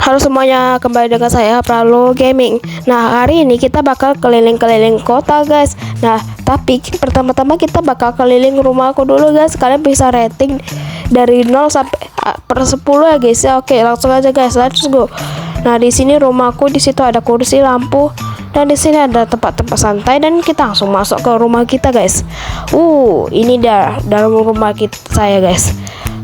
Halo semuanya, kembali dengan saya Pralo Gaming. Nah, hari ini kita bakal keliling-keliling kota, guys. Nah, tapi pertama-tama kita bakal keliling rumahku dulu, guys. Kalian bisa rating dari 0 sampai per 10 ya, guys. Ya, oke, langsung aja, guys. Let's go. Nah, di sini rumahku, di situ ada kursi, lampu, dan di sini ada tempat-tempat santai, dan kita langsung masuk ke rumah kita, guys. Ini dia dalam rumah saya, guys.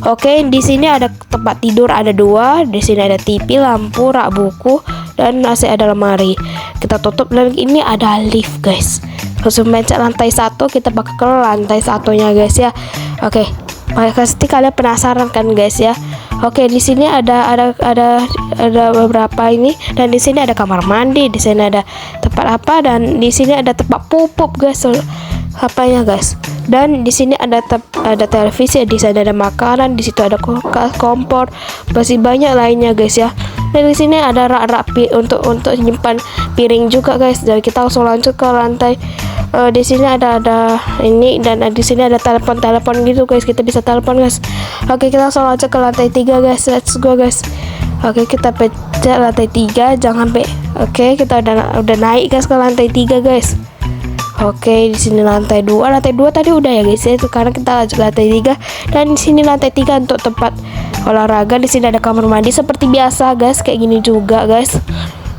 Oke, di sini ada tempat tidur, ada 2. Di sini ada TV, lampu, rak buku, dan masih ada lemari. Kita tutup, dan ini ada lift, guys. Langsung pencet lantai 1, kita bakal ke lantai satunya, guys ya. Oke, pasti kalian penasaran kan, guys ya. Oke, di sini ada beberapa ini, dan di sini ada kamar mandi, di sini ada tempat apa, dan di sini ada tempat pupuk, guys. Apanya, guys? Dan di sini ada televisi, di sana ada makanan, di situ ada kulkas, kompor, masih banyak lainnya, guys ya. Dan di sini ada rak-rak untuk menyimpan piring juga, guys. Dan kita langsung lanjut ke lantai. Di sini ada ini, dan di sini ada telepon gitu, guys. Kita bisa telepon, guys. Oke, kita langsung lanjut ke lantai 3, guys. Let's go, guys. Oke, kita pencet lantai 3, jangan sampai. Oke, kita udah naik, guys, ke lantai 3, guys. Oke, di sini lantai 2. Lantai 2 tadi udah ya, guys ya. Sekarang kita lanjut lantai 3. Dan di sini lantai 3 untuk tempat olahraga. Di sini ada kamar mandi seperti biasa, guys. Kayak gini juga, guys.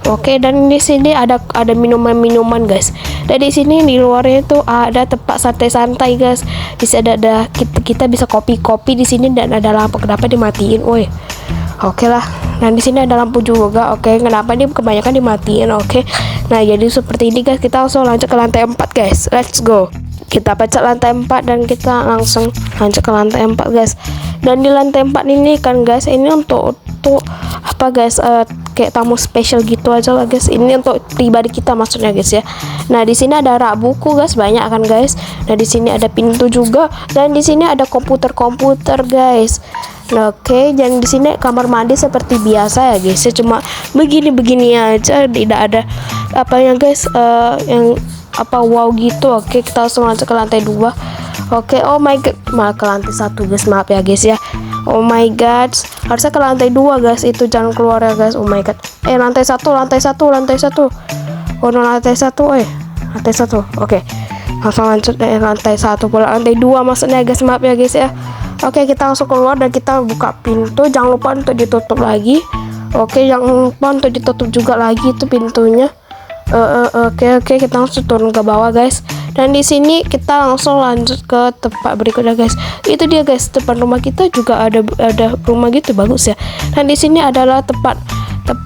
Oke, dan di sini ada minuman-minuman, guys. Dan di sini di luarnya itu ada tempat santai-santai, guys. Di sini ada kita bisa kopi-kopi di sini, dan ada lampu. Kenapa dimatiin? Woi. Oke lah. Dan di sini ada lampu juga. Oke, kenapa ini kebanyakan dimatiin? Oke. Nah, jadi seperti ini, guys. Kita langsung lanjut ke lantai 4, guys. Let's go. Kita pencet lantai 4 dan kita langsung lanjut ke lantai 4, guys. Dan di lantai 4 ini kan, guys, ini untuk apa, guys? Kayak tamu spesial gitu aja lah, guys. Ini untuk pribadi kita maksudnya, guys ya. Nah, di sini ada rak buku, guys, banyak kan, guys. Nah, di sini ada pintu juga, dan di sini ada komputer, guys. Nah, oke, dan di sini kamar mandi seperti biasa ya, guys. Cuma begini aja, tidak ada apanya, guys, yang apa wow gitu. Oke, kita langsung lanjut ke lantai 2. Oke, oh my god, malah ke lantai 1, guys. Maaf ya, guys ya. Oh my god, harusnya ke lantai 2, guys. Itu jangan keluar ya, guys. Oh my god. Lantai 1. Oh, no, lantai 1. Lantai 1. Oke. Langsung lanjut lantai 1 pula. Lantai 2 maksudnya, guys. Maaf ya, guys ya. Oke, kita langsung keluar dan kita buka pintu. Jangan lupa untuk ditutup lagi. Oke, jangan lupa untuk ditutup juga lagi itu pintunya. Oke, kita langsung turun ke bawah, guys. Dan di sini kita langsung lanjut ke tempat berikutnya, guys. Itu dia, guys. Depan rumah kita juga ada rumah gitu, bagus ya. Dan di sini adalah tempat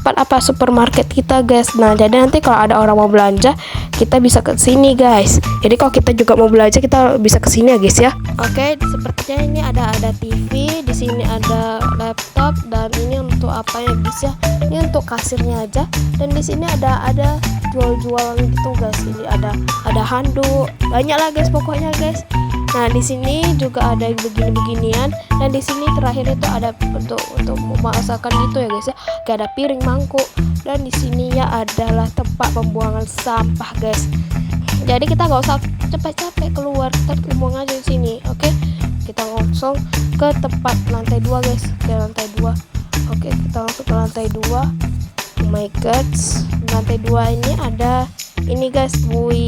apa supermarket kita, guys. Nah, jadi nanti kalau ada orang mau belanja, kita bisa ke sini, guys. Jadi kalau kita juga mau belanja, kita bisa ke sini ya, guys ya. Oke, sepertinya ini ada TV, di sini ada laptop, dan ini untuk apa ya, guys ya? Ini untuk kasirnya aja. Dan di sini ada jual-jualan gitu, guys. Ini ada handuk, banyak lah, guys, pokoknya, guys. Nah, di sini juga ada beginian, dan di sini terakhir itu ada untuk masakan gitu ya, guys ya. Kayak ada piring, mangkuk, dan di sini ya adalah tempat pembuangan sampah, guys. Jadi kita nggak usah capek-capek keluar, kita buang aja di sini. Oke, kita langsung ke tempat lantai 2, guys. Ke lantai 2. Oke, kita langsung ke lantai 2. Oh my god, lantai 2 ini ada ini, guys,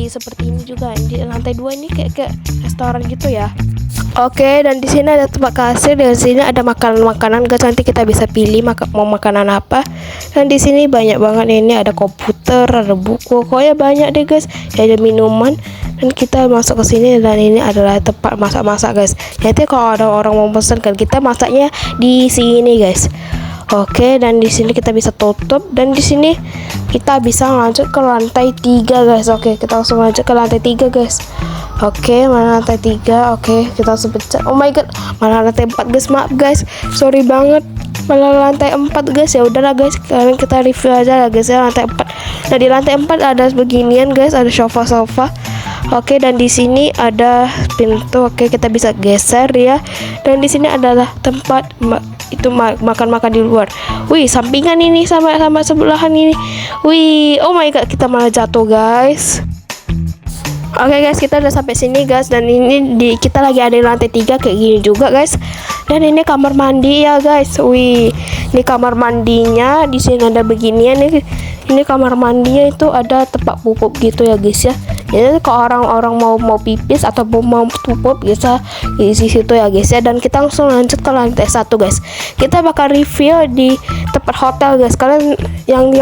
seperti ini juga. Di lantai 2 ini kayak restoran gitu ya. Oke, dan di sini ada tempat kasir, di sini ada makanan, guys. Nanti kita bisa pilih mau makanan apa. Dan di sini banyak banget, ini ada komputer, ada buku, pokoknya banyak deh, guys. Ada minuman, dan kita masuk ke sini, dan ini adalah tempat masak-masak, guys. Nanti kalau ada orang mau pesan kan, kita masaknya di sini, guys. Oke, dan di sini kita bisa tutup, dan di sini kita bisa lanjut ke lantai 3, guys. Oke, kita langsung lanjut ke lantai 3, guys. Oke, mana lantai 3? Oke, kita langsung pencet. Oh my god, mana lantai 4, guys. Maaf, guys, sorry banget, malah lantai 4, guys. Ya udahlah, guys, sekarang kita review aja lah, guys ya, lantai 4. Nah, di lantai 4 ada beginian, guys, ada sofa. Oke, dan di sini ada pintu. Oke, kita bisa geser ya. Dan di sini adalah tempat itu makan di luar. Wih, sampingan ini sama sebelahan ini. Wih, oh my god, kita malah jatuh, guys. Oke guys, kita udah sampai sini guys, dan ini kita lagi ada di lantai 3 kayak gini juga guys. Dan ini kamar mandi ya guys. Wih, ini kamar mandinya. Di sini ada beginian nih. Ini kamar mandinya itu ada tempat pupuk gitu ya guys ya. Jadi kalau orang-orang mau pipis atau mau pupuk bisa di situ ya guys ya. Dan kita langsung lanjut ke lantai 1 guys. Kita bakal review di tempat hotel guys. Kalian yang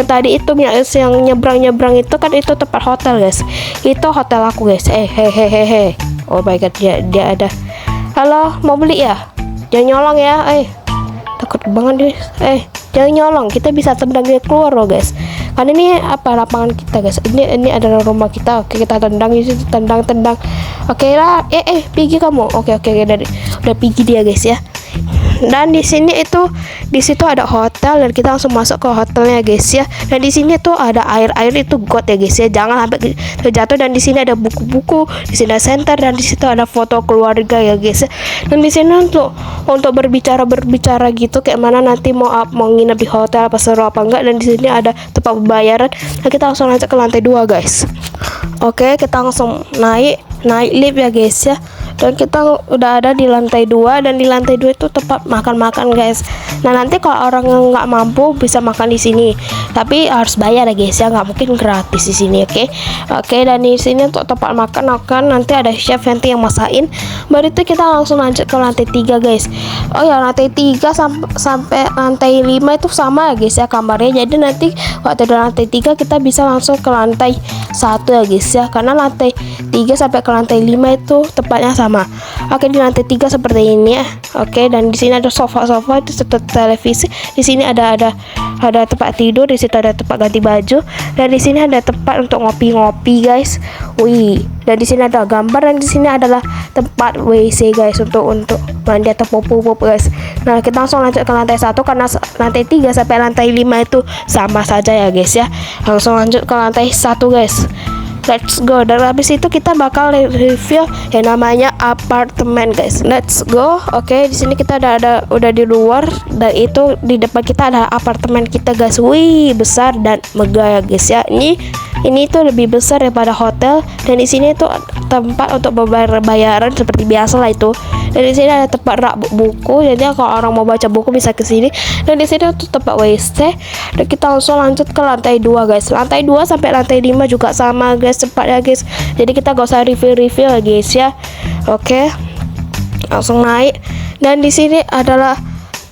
tadi itu yang nyebrang itu kan itu tempat hotel guys. Itu hotel aku guys. Hehehe. Oh my god, dia ada. Halo, mau beli ya? Jangan nyolong ya. Takut banget deh. Jangan nyolong, kita bisa tendang dia keluar loh guys. Karena ini lapangan kita guys. Ini adalah rumah kita. Oke, kita tendang itu, tendang. Oke lah. Pergi kamu. Oke, udah pergi dia guys ya. Dan di situ ada hotel, dan kita langsung masuk ke hotelnya guys ya. Dan di sini tuh ada air itu got ya guys ya, jangan sampai terjatuh. Dan di sini ada buku-buku, di sini ada center, dan di situ ada foto keluarga ya guys ya. Dan di sini untuk berbicara gitu kayak mana nanti mau nginep di hotel apa seru apa enggak. Dan di sini ada tempat pembayaran. Nah, kita langsung lanjut ke lantai 2 guys. Oke, kita langsung naik lift ya guys ya. Dan kita udah ada di lantai 2, dan di lantai 2 itu tempat makan guys. Nah, nanti kalau orang yang nggak mampu bisa makan di sini, tapi harus bayar ya guys ya, nggak mungkin gratis di sini. Oke, dan di sini untuk tempat makan nanti ada chef nanti yang masakin. Baru itu kita langsung lanjut ke lantai 3 guys. Oh ya, lantai 3 sampai lantai 5 itu sama ya guys ya kamarnya. Jadi nanti waktu di lantai 3 kita bisa langsung ke lantai 1 ya guys ya, karena lantai 3 sampai ke lantai 5 itu tempatnya sama. Oke, di lantai 3 seperti ini ya. Oke, dan di sini ada sofa itu serta televisi. Di sini ada tempat tidur, di situ ada tempat ganti baju, dan di sini ada tempat untuk ngopi guys. Wih, dan di sini ada gambar, dan di sini adalah tempat WC guys untuk mandi atau pup guys. Nah, kita langsung lanjut ke lantai 1 karena lantai 3 sampai lantai 5 itu sama saja ya guys ya. Langsung lanjut ke lantai 1 guys. Let's go. Dan habis itu kita bakal review yang namanya apartemen guys. Let's go. Oke, di sini kita udah di luar, dan itu di depan kita ada apartemen kita guys. Wih, besar dan megah ya guys ya. Ini tuh lebih besar daripada hotel, dan di sini tuh tempat untuk bayaran seperti biasa lah itu. Dan di sini ada tempat rak buku, jadi kalau orang mau baca buku bisa ke sini. Dan di sini tuh tempat WC. Dan kita langsung lanjut ke lantai 2 guys. Lantai 2 sampai lantai 5 juga sama guys tempatnya guys. Jadi kita gak usah review ya guys ya. Oke, langsung naik. Dan di sini adalah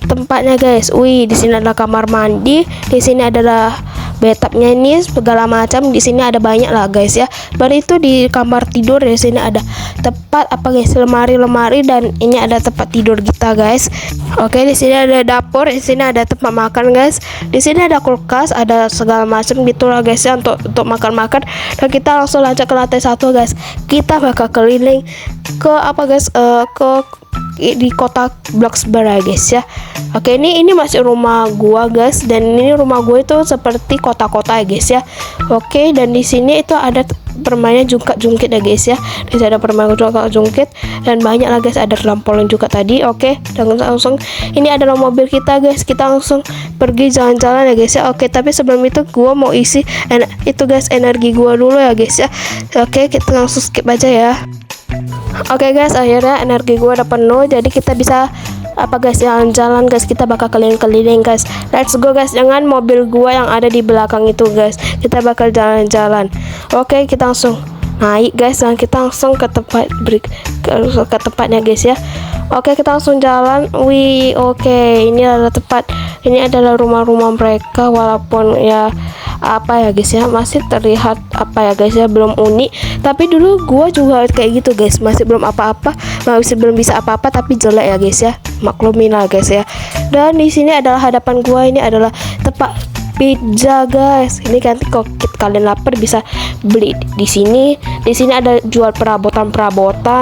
tempatnya guys. Wih, di sini ada kamar mandi, di sini adalah bathtubnya ini segala macam. Di sini ada banyak lah guys ya. Baru itu di kamar tidur, di sini ada tempat guys, lemari, dan ini ada tempat tidur kita guys. Oke, di sini ada dapur, di sini ada tempat makan guys. Di sini ada kulkas, ada segala macam gitulah guys ya untuk makan. Dan kita langsung lanjut ke lantai 1 guys. Kita bakal keliling ke di kota Bloxburg guys ya. Oke, ini masih rumah gua guys, dan ini rumah gua itu seperti kota-kota ya guys ya. Oke, dan di sini itu ada permainan jungkit ya guys ya. Di sini ada permainan jungkit dan banyak lah guys, ada trampolin juga tadi. Oke, dan langsung ini adalah mobil kita guys. Kita langsung pergi jalan-jalan ya guys ya. Oke, tapi sebelum itu gua mau isi energi gua dulu ya guys ya. Oke, kita langsung skip aja ya. Oke guys, akhirnya energi gue udah penuh, jadi kita bisa jalan-jalan guys. Kita bakal keliling-keliling guys. Let's go guys, dengan mobil gue yang ada di belakang itu guys. Kita bakal jalan-jalan. Oke, kita langsung naik guys, dan kita langsung ke tempatnya guys ya. Oke, kita langsung jalan. Wih, oke, ini adalah rumah-rumah mereka, walaupun ya guys ya, masih terlihat guys ya, belum unik. Tapi dulu gua juga kayak gitu guys, masih belum bisa apa-apa, tapi jelek ya guys ya, maklumin lah guys ya. Dan di sini adalah hadapan gua, ini adalah tempat pizza guys. Ini kan kalau kalian lapar bisa beli di sini. Di sini ada jual perabotan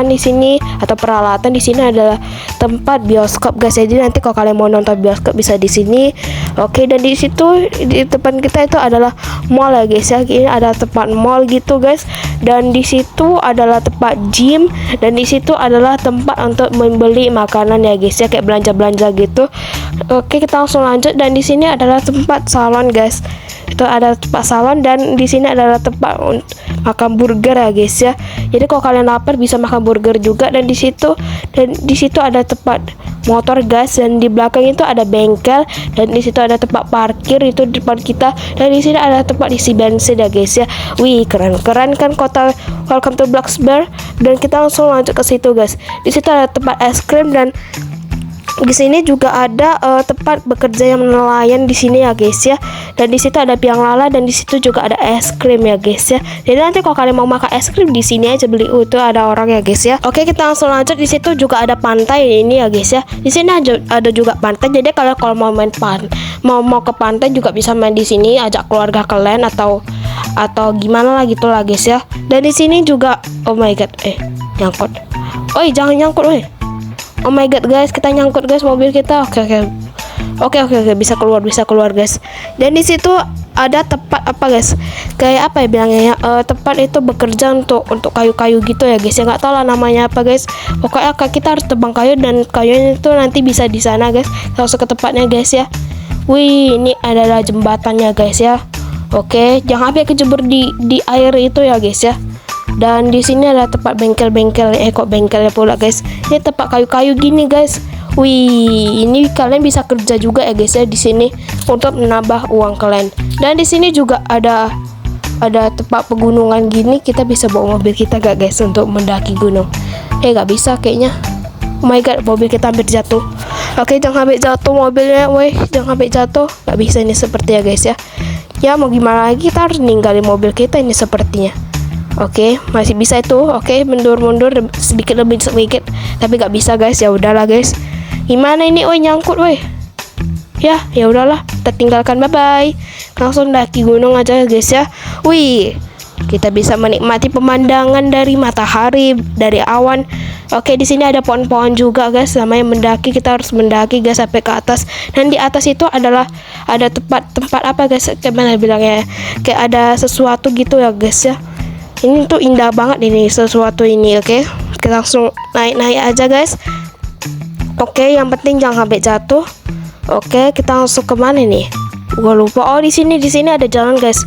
di sini, atau peralatan. Di sini adalah tempat bioskop guys. Jadi nanti kalau kalian mau nonton bioskop bisa di sini. Oke, dan di situ di depan kita itu adalah mall ya guys ya. Ini ada tempat mall gitu guys. Dan di situ adalah tempat gym, dan di situ adalah tempat untuk membeli makanan ya guys ya, kayak belanja-belanja gitu. Oke, kita langsung lanjut. Dan di sini adalah tempat salon guys. itu ada tempat salon, dan di sini adalah tempat makan burger ya guys ya. Jadi kalau kalian lapar bisa makan burger juga, dan di situ ada tempat motor guys, dan di belakang itu ada bengkel, dan di situ ada tempat parkir itu di depan kita, dan di sini ada tempat isi bensin ya guys ya. Wih, keren kan kota Welcome to Bloxburg. Dan kita langsung lanjut ke situ guys. Di situ ada tempat es krim, dan di sini juga ada tempat bekerja yang nelayan di sini ya guys ya. Dan di situ ada biang lala, dan di situ juga ada es krim ya guys ya. Jadi nanti kalau kalian mau makan es krim di sini aja beli. Itu ada orang ya guys ya. Oke, kita langsung lanjut. Di situ juga ada pantai ini ya guys ya. Di sini ada juga pantai. Jadi kalian kalau mau main mau ke pantai juga bisa main di sini, ajak keluarga kalian atau gimana lah gitu lah guys ya. Dan di sini juga oh my god, nyangkut. Oi, jangan nyangkut woi. Oh my god guys, kita nyangkut guys mobil kita. Oke, bisa keluar guys. Dan di situ ada tempat apa guys? Kayak apa ya bilangnya ya? Tempat itu bekerja untuk kayu-kayu gitu ya guys. Ya nggak tahu lah namanya apa guys. Pokoknya kita harus tebang kayu, dan kayunya itu nanti bisa di sana guys. Kita langsung ke tempatnya guys ya. Wih, ini adalah jembatannya guys ya. Oke, jangan sampai kejebur di air itu ya guys ya. Dan di sini ada tempat bengkel-bengkel, kok bengkelnya pula guys. Ini tempat kayu-kayu gini guys. Wih, ini kalian bisa kerja juga ya guys ya di sini untuk menambah uang kalian. Dan di sini juga ada tempat pegunungan gini, kita bisa bawa mobil kita gak guys untuk mendaki gunung. Gak bisa kayaknya. Oh my god, mobil kita hampir jatuh. Oke, jangan sampai jatuh mobilnya, woi, jangan sampai jatuh. Gak bisa ini seperti ya guys ya. Ya mau gimana lagi, kita harus ninggalin mobil kita ini sepertinya. Oke, masih bisa itu. Oke, mundur sedikit lebih sedikit, tapi gak bisa guys. Ya udahlah guys. Gimana ini? Oi, nyangkut woi. Ya udahlah, kita tinggalkan, bye bye. Langsung daki gunung aja guys ya. Wih, kita bisa menikmati pemandangan dari matahari, dari awan. Oke, di sini ada pohon-pohon juga guys. Namanya mendaki, kita harus mendaki guys sampai ke atas. Dan di atas itu ada tempat apa guys? Kayak mana bilangnya? Kayak ada sesuatu gitu ya guys ya. Ini tuh indah banget ini sesuatu ini. Oke, kita langsung naik aja guys. Oke, yang penting jangan sampai jatuh. Oke, kita langsung ke mana nih? Gua lupa. Oh, di sini ada jalan guys.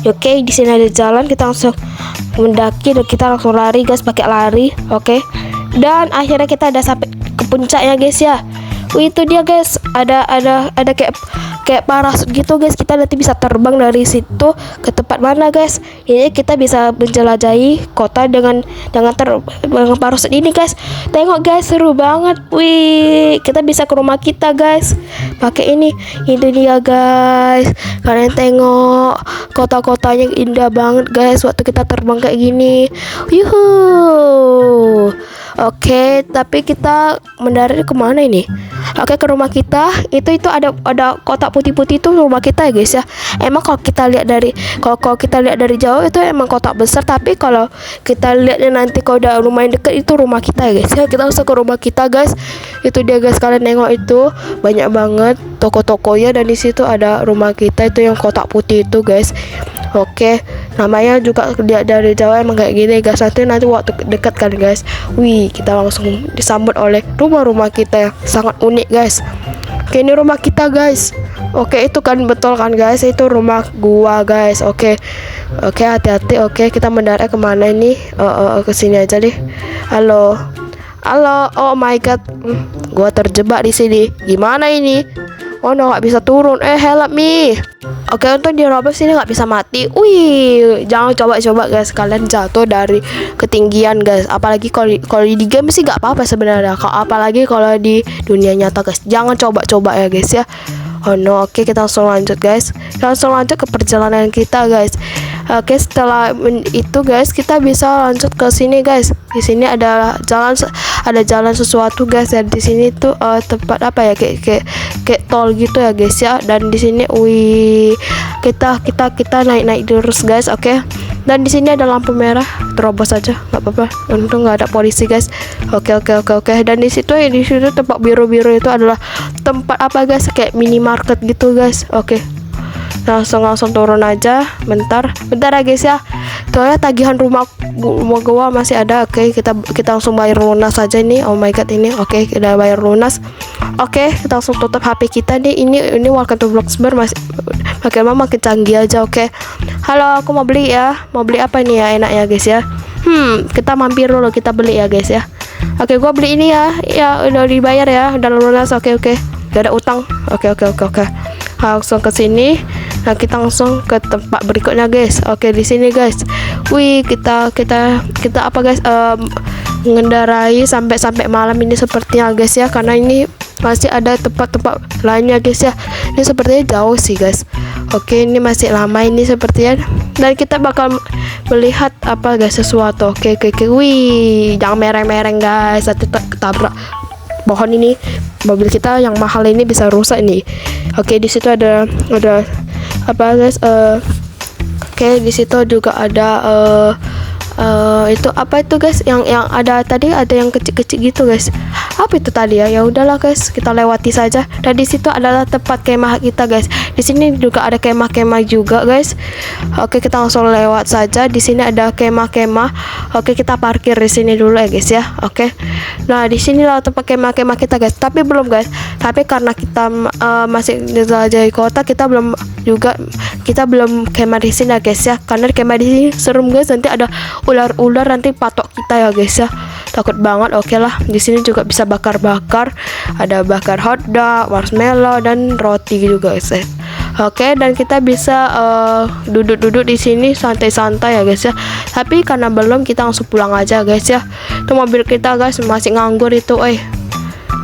Oke, di sini ada jalan, kita langsung mendaki, dan kita langsung lari guys, pakai lari. Oke, dan akhirnya kita ada sampai ke puncaknya guys ya. Wih, itu dia guys, ada kayak parasut gitu guys. Kita nanti bisa terbang dari situ ke tempat mana guys. Ini kita bisa menjelajahi kota dengan parasut ini guys. Tengok guys, seru banget. Wih, kita bisa ke rumah kita guys pakai ini dia guys. Kalian tengok kota-kotanya indah banget guys waktu kita terbang kayak gini. Yuhu. Oke, tapi kita mendarat kemana ini? Oke, ke rumah kita. Itu ada kotak putih-putih itu rumah kita ya guys ya. Emang kalau kita lihat dari jauh itu emang kotak besar, tapi kalau kita lihatnya nanti kalau udah lumayan deket itu rumah kita ya guys ya. Kita langsung ke rumah kita guys. Itu dia guys, kalian nengok itu banyak banget toko-tokonya, dan di situ ada rumah kita itu yang kotak putih itu guys. Oke, namanya juga lihat dari jauh emang kayak gini guys. Nanti waktu dekat kan guys. Wih, kita langsung disambut oleh rumah kita yang sangat unik guys. Oke, ini rumah kita guys. Oke, itu kan betul kan guys, itu rumah gua guys. Oke, hati-hati. Oke, kita mendarat kemana ini? Ke sini aja deh. Halo. Oh my god, gua terjebak di sini. Gimana ini? Oh no, nggak bisa turun. Help me. Oke, untuk di Roblox ini nggak bisa mati. Wih, jangan coba guys, kalian jatuh dari ketinggian guys. Apalagi kalau di game sih nggak apa-apa sebenarnya. Apalagi kalau di dunia nyata guys, jangan coba ya guys ya. Oh no, oke, kita langsung lanjut guys. Kita langsung lanjut ke perjalanan kita guys. Oke, setelah itu guys, kita bisa lanjut ke sini guys. Di sini ada jalan sesuatu guys. Dan di sini tuh tempat apa ya, kayak tol gitu ya guys ya. Dan di sini wih, kita naik terus guys. Oke. Dan di sini ada lampu merah, terobos aja, nggak apa-apa. Untung nggak ada polisi guys. Oke. Dan di situ tempat biru-biru itu adalah tempat apa guys, kayak minimarket gitu guys. Oke. langsung turun aja. Bentar ya guys ya. Soalnya tagihan rumah gua masih ada. Oke, kita langsung bayar lunas aja nih. Oh my god ini. Oke, kita bayar lunas. Oke, kita langsung tutup HP kita nih. Ini Welcome to Bloxburg masih makin canggih aja. Oke. Halo, aku mau beli ya. Mau beli apa nih ya enaknya guys ya? Kita mampir dulu, kita beli ya guys ya. Oke, gua beli ini ya. Ya udah dibayar ya, udah lunas. Oke. Gak ada utang. Oke. Langsung ke sini. Nah, kita langsung ke tempat berikutnya guys. Oke, di sini guys. Wih, kita apa guys? Mengendarai sampai malam ini sepertinya guys ya, karena ini masih ada tempat-tempat lainnya guys ya. Ini sepertinya jauh sih guys. Oke, ini masih lama ini sepertinya, dan kita bakal melihat apa guys, sesuatu. Oke. Wih, jangan mereng-mereng guys, nanti ketabrak pohon ini. Mobil kita yang mahal ini bisa rusak ini. Oke, di situ ada apa guys? Oke, di situ juga ada itu apa itu guys? Yang ada tadi, ada yang kecil-kecil gitu guys. Apa itu tadi ya? Ya udahlah guys, kita lewati saja. Dan di situ adalah tempat kemah kita guys. Di sini juga ada kemah-kemah juga guys. Oke, kita langsung lewat saja. Di sini ada kemah-kemah. Oke, kita parkir di sini dulu ya guys ya. Oke. Nah, di sinilah tempat kemah-kemah kita guys. Tapi belum guys. Tapi karena kita masih menjelajahi kota, kita belum kemah di sini ya guys ya. Karena kemah di sini serem guys. Nanti ada ular-ular nanti patok kita ya guys ya. Takut banget. Oke lah, di sini juga bisa bakar-bakar. Ada bakar hotdog, marshmallow, dan roti juga guys ya. Oke, dan kita bisa duduk-duduk di sini santai-santai ya guys ya. Tapi karena belum, kita langsung pulang aja guys ya. Itu mobil kita guys masih nganggur itu,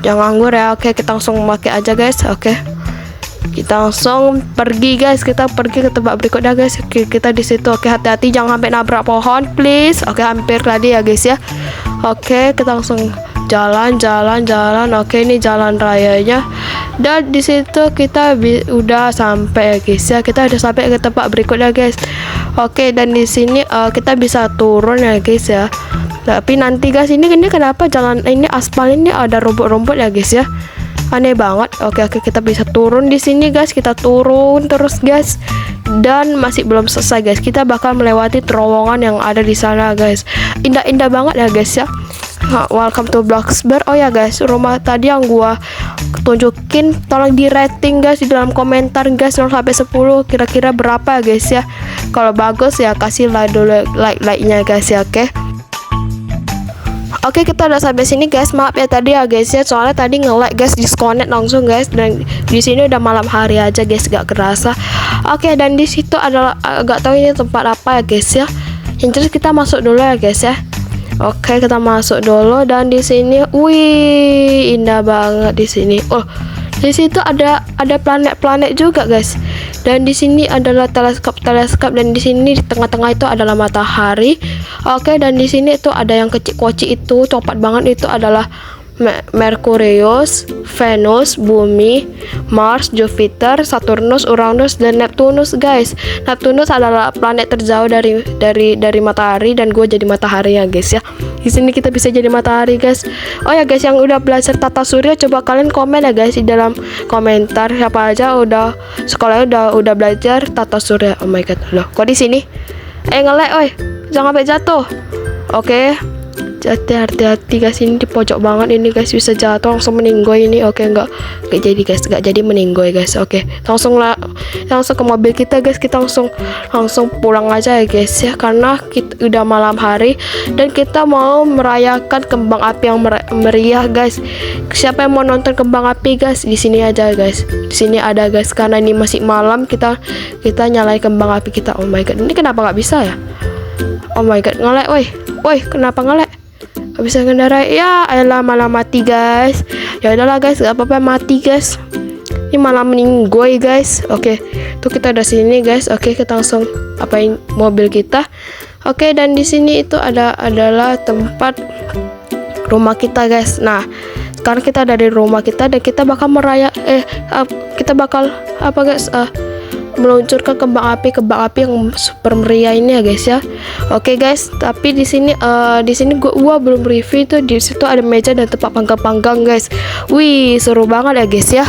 jangan nganggur ya. Oke, kita langsung pakai aja guys. Oke, kita langsung pergi guys. Kita pergi ke tempat berikutnya guys. Kita di situ. Oke, hati-hati jangan sampai nabrak pohon please. Oke, hampir tadi ya guys ya. Oke, kita langsung jalan. Oke, ini jalan rayanya. Dan di situ kita udah sampai ya guys ya. Kita udah sampai ke tempat berikutnya guys. Oke, dan di sini kita bisa turun ya guys ya. Tapi nanti guys, ini kenapa jalan ini aspal ini ada rumput-rumput ya guys ya. Aneh banget. Oke, kita bisa turun di sini guys. Kita turun terus guys. Dan masih belum selesai guys. Kita bakal melewati terowongan yang ada di sana guys. Indah-indah banget ya guys ya. Welcome to Bloxburg. Oh ya guys, rumah tadi yang gua tunjukin, tolong di rating guys di dalam komentar guys, 0 sampai 10 kira-kira berapa guys ya. Kalau bagus ya kasih like dulu, like-nya guys ya. Oke, kita udah sampai sini guys. Maaf ya tadi ya guys ya, soalnya tadi nge-like guys, disconnect langsung guys. Dan di sini udah malam hari aja guys, gak kerasa. Oke, dan di situ adalah gak tahu ini tempat apa ya guys ya. Yang jelas kita masuk dulu ya guys ya. Oke, kita masuk dulu, dan di sini, wih, indah banget di sini. Oh, di situ ada planet-planet juga guys. Dan di sini adalah teleskop, dan di sini di tengah-tengah itu adalah matahari. Oke, dan di sini itu ada yang kecil-kecil itu, coklat banget, itu adalah Merkurius, Venus, Bumi, Mars, Jupiter, Saturnus, Uranus, dan Neptunus guys. Neptunus adalah planet terjauh dari matahari, dan gue jadi matahari ya guys ya. Di sini kita bisa jadi matahari guys. Oh ya guys, yang udah belajar tata surya, coba kalian komen ya guys di dalam komentar siapa aja sekolahnya udah belajar tata surya. Oh my god, loh kok di sini? Nge-lag, jangan sampai jatuh. Oke. Hati-hati guys, ini di pojok banget ini guys, bisa jatuh langsung meninggoy ini. Oke, nggak jadi guys, nggak jadi meninggoy guys. Oke, langsung ke mobil kita guys. Kita langsung pulang aja ya guys ya, karena kita udah malam hari dan kita mau merayakan kembang api yang meriah guys. Siapa yang mau nonton kembang api guys, di sini aja guys. Di sini ada guys, karena ini masih malam, kita nyalain kembang api kita. Oh my god, ini kenapa nggak bisa ya? Oh my god, nge-lag woi, kenapa nge-lag? Gak bisa ngendarai ya, ayolah malah mati guys. Ya udahlah guys, gak apa-apa mati guys. Ini malah meninggoy guys. Oke, tuh kita udah sini guys. Oke, kita langsung apain mobil kita. Oke, dan di sini itu adalah tempat rumah kita guys. Nah, sekarang kita ada di rumah kita, dan kita bakal kita bakal apa guys? Meluncurkan kembang api yang super meriah ini ya guys ya. Oke guys, tapi di sini gua belum review itu. Di situ ada meja dan tempat panggang guys. Wih, seru banget ya guys ya.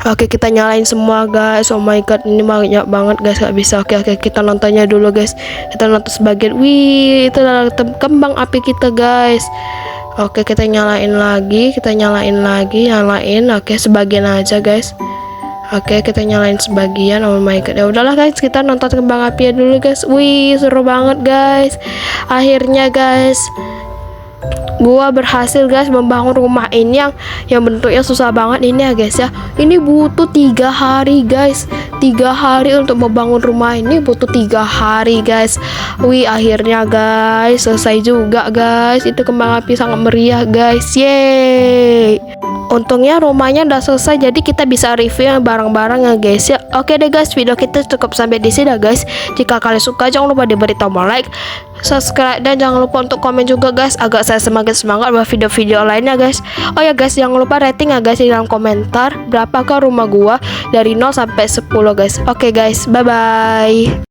Oke, kita nyalain semua guys. Oh my god, ini banyak banget guys, gak bisa. Oke, kita nontonnya dulu guys. Kita nonton sebagian. Wih, itu adalah kembang api kita guys. Oke, kita nyalain lagi. Nyalain. Oke, sebagian aja guys. Oke, kita nyalain sebagian. Oh my god, ya udahlah guys, kita nonton kembang api dulu guys. Wih, seru banget guys. Akhirnya guys, gua berhasil guys membangun rumah ini yang bentuknya susah banget ini ya guys ya. Ini butuh 3 hari guys. 3 hari untuk membangun rumah ini butuh 3 hari guys. Wih, akhirnya guys selesai juga guys. Itu kembang api sangat meriah guys. Yeay. Untungnya rumahnya udah selesai, jadi kita bisa review barang-barang ya guys ya. Oke deh guys, video kita cukup sampai di sini ya guys. Jika kalian suka, jangan lupa diberi tombol like, subscribe, dan jangan lupa untuk komen juga guys, agar saya semakin semangat buat video-video lainnya guys. Oh ya guys, jangan lupa rating ya guys di dalam komentar berapakah rumah gua dari 0 sampai 10 guys. Oke guys, bye bye.